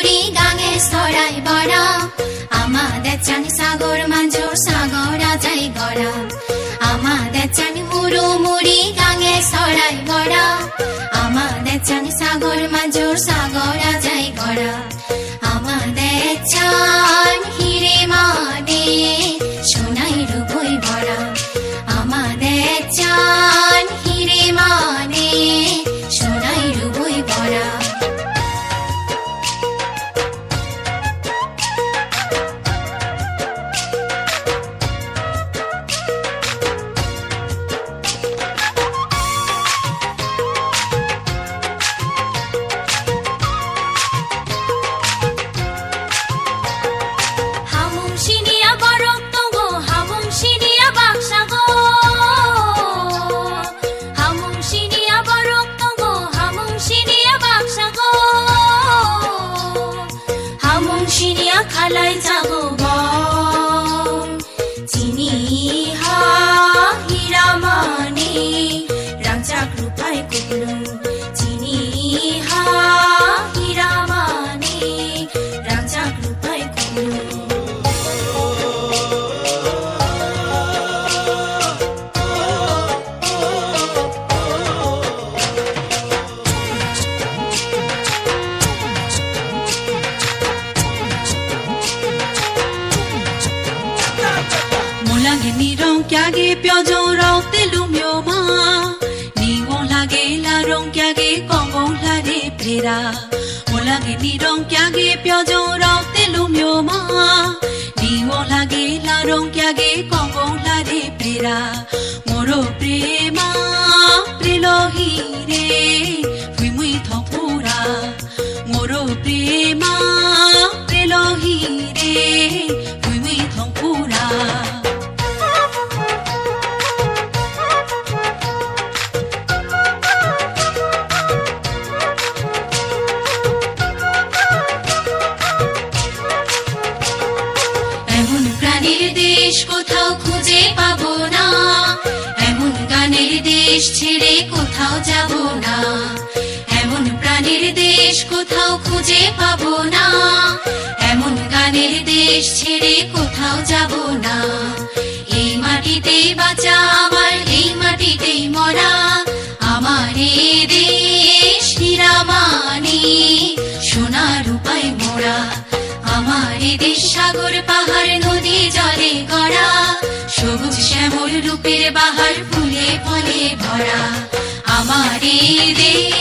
মুড়ি গাঙে সরাই বড়া আমাদের চানি সাগর মাঞ্জোর সাগরা যাই গড়া আমাদের চানি মুড়ি গাঙে সরাই বড়া আমাদের চানি সাগর মাঞ্জোর সাগরা যাই গড়া আমাদের চান হিরে মানে সোনাই রূপই ভরা আমাদের চান হিরে মানে সোনাই রূপই ভরা খালাই যাবো চিনি হীরা মানে রাজা কৃপায় কুকলু চিনি হীরা মানে রাজা কৃপায় কুকলু Nirong kya ge pyo jong rao te lu myo ma ni won la ge la rong kya ge kong kong la de prera mola ge nirong kya ge pyo jong rao te lu myo ma ni won la ge la rong kya ge kong kong la de prera moro prema prelo hi re fui mui thong pura moro prema prelo hi re fui mui thong pura কোথাও খুঁজে পাবো না এমন গানের দেশ ছেড়ে কোথাও যাব না এমন প্রাণের দেশ কোথাও খুঁজে পাবো না এমন গানের দেশ ছেড়ে কোথাও যাব না এই মাটিতে বাঁচা আমার এই মাটিতেই মরা আমার এই দেশ হীরা মানে সোনা রূপায় মোড়া আমার এই দেশ সাগর পাহাড় নদী জলে গড়া সবুজ শ্যামল রূপের বাহার ফুলে ফলে ভরা আমার এই দেশ